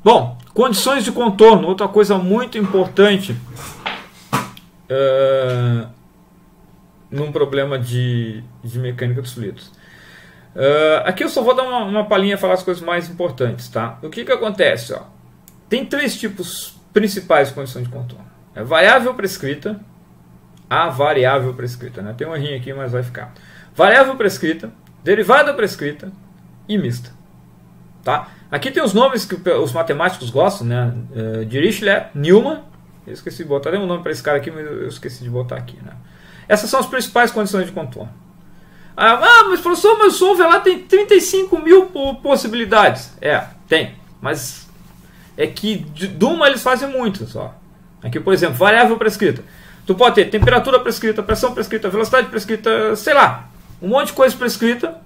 Bom, condições de contorno, outra coisa muito importante num problema de mecânica dos fluidos. Aqui eu só vou dar uma palhinha e falar as coisas mais importantes, tá? O que acontece? Ó? Tem três tipos principais de condição de contorno. É variável prescrita, a variável prescrita, né? Tem um errinho aqui, mas vai ficar. Variável prescrita, derivada prescrita e mista. Tá? Aqui tem os nomes que os matemáticos gostam, né? Dirichlet, Newman. Eu esqueci de botar, tem um nome para esse cara aqui, mas eu esqueci de botar aqui, né? Essas são as principais condições de contorno. Mas professor, meu solver lá tem 35 mil possibilidades. Tem, mas é que de uma eles fazem muitas. Ó. Aqui, por exemplo, variável prescrita. Tu pode ter temperatura prescrita, pressão prescrita, velocidade prescrita, sei lá, um monte de coisa prescrita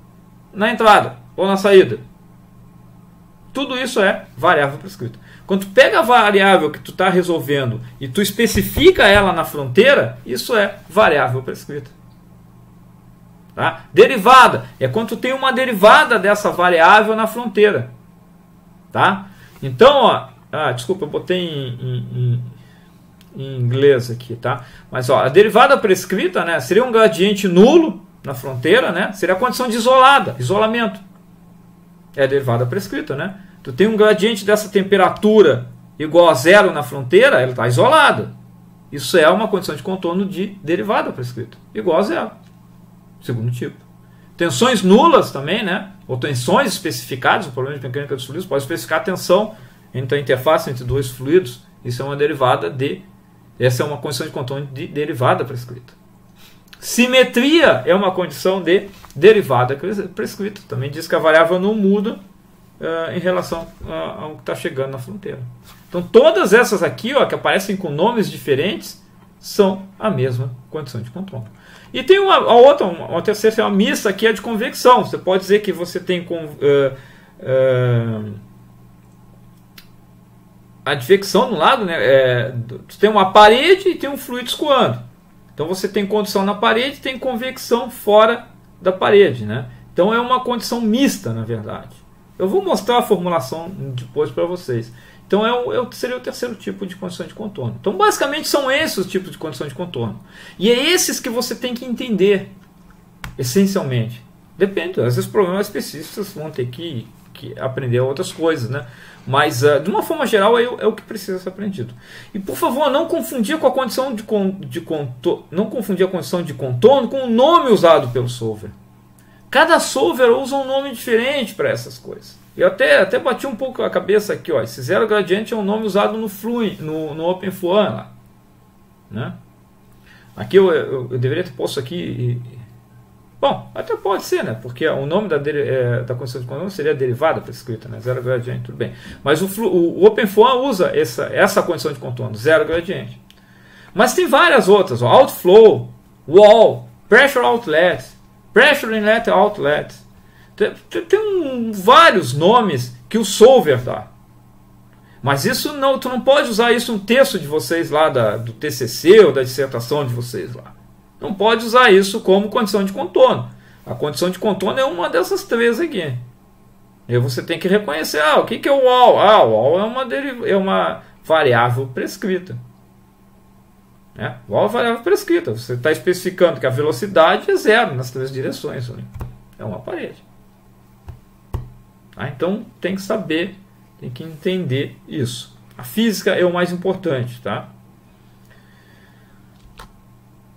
na entrada ou na saída. Tudo isso é variável prescrita. Quando tu pega a variável que tu está resolvendo e tu especifica ela na fronteira, isso é variável prescrita. Tá? Derivada é quando tu tem uma derivada dessa variável na fronteira. Tá? Então, ó, desculpa, eu botei em inglês aqui, tá? Mas ó, a derivada prescrita, né, seria um gradiente nulo na fronteira, né? Seria a condição de isolamento. É a derivada prescrita, né? Tu tem um gradiente dessa temperatura igual a zero na fronteira, ela está isolada. Isso é uma condição de contorno de derivada prescrita, igual a zero. Segundo tipo. Tensões nulas também, né? Ou tensões especificadas, o problema de mecânica dos fluidos pode especificar a tensão entre a interface entre dois fluidos. Isso é uma derivada essa é uma condição de contorno de derivada prescrita. Simetria é uma condição de derivada prescrita. Também diz que a variável não muda em relação ao que está chegando na fronteira. Então todas essas aqui, ó, que aparecem com nomes diferentes, são a mesma condição de contorno. E tem uma terceira, uma mista, que é de convecção. Você pode dizer que você tem a advecção no lado, né? Você tem uma parede e tem um fluido escoando. Então você tem condição na parede e tem convecção fora da parede, né? Então é uma condição mista, na verdade. Eu vou mostrar a formulação depois para vocês. Então seria o terceiro tipo de condição de contorno. Então basicamente são esses os tipos de condição de contorno. E é esses que você tem que entender, essencialmente. Depende, às vezes problemas específicos vocês vão ter que aprender outras coisas, né? Mas de uma forma geral é o que precisa ser aprendido. E por favor, não confundir com a condição de contorno, não confundir a condição de contorno com o nome usado pelo solver. Cada solver usa um nome diferente para essas coisas. Eu até bati um pouco a cabeça aqui, ó. Esse zero gradiente é um nome usado no OpenFOAM lá, né? Aqui eu deveria ter posto aqui. Bom, até pode ser, né? Porque o nome da condição de contorno seria derivada prescrita, né? Zero gradiente, tudo bem. Mas o OpenFOAM usa essa condição de contorno, zero gradiente. Mas tem várias outras, ó. Outflow, wall, pressure outlet, pressure inlet outlet. Tem vários nomes que o solver dá. Mas isso não, tu não pode usar isso no texto de vocês lá do TCC ou da dissertação de vocês lá. Não pode usar isso como condição de contorno. A condição de contorno é uma dessas três aqui. E você tem que reconhecer, o que é o wall? O wall é uma variável prescrita. O wall é uma variável prescrita. Você está especificando que a velocidade é zero nas três direções. É uma parede. Então tem que saber, tem que entender isso. A física é o mais importante, tá?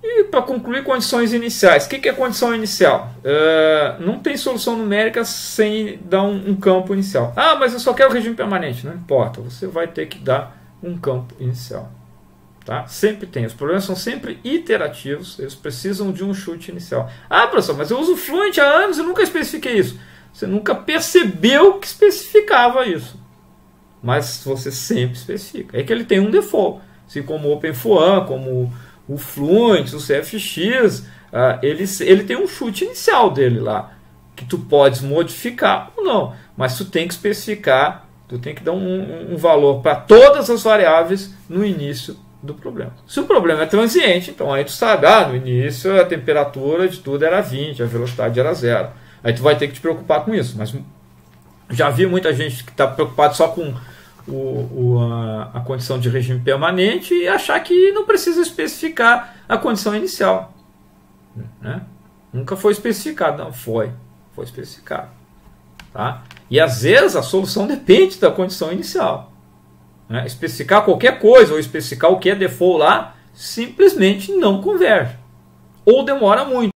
E para concluir, condições iniciais. O que é condição inicial? Não tem solução numérica sem dar um campo inicial. Mas eu só quero regime permanente. Não importa, você vai ter que dar um campo inicial. Tá? Sempre tem. Os problemas são sempre iterativos, eles precisam de um chute inicial. Professor, mas eu uso Fluent há anos e nunca especifiquei isso. Você nunca percebeu que especificava isso. Mas você sempre especifica. É que ele tem um default. Assim como o OpenFOAM, como o Fluent, o CFX, ele tem um chute inicial dele lá, que tu podes modificar ou não. Mas tu tem que especificar, tu tem que dar um valor para todas as variáveis no início do problema. Se o problema é transiente, então aí tu sabe, no início a temperatura de tudo era 20, a velocidade era 0. Aí tu vai ter que te preocupar com isso, mas Já vi muita gente que está preocupado só com a condição de regime permanente e achar que não precisa especificar a condição inicial, né? Nunca foi especificado, não foi especificado, tá? E às vezes a solução depende da condição inicial, né? Especificar qualquer coisa ou especificar o que é default lá simplesmente não converge ou demora muito.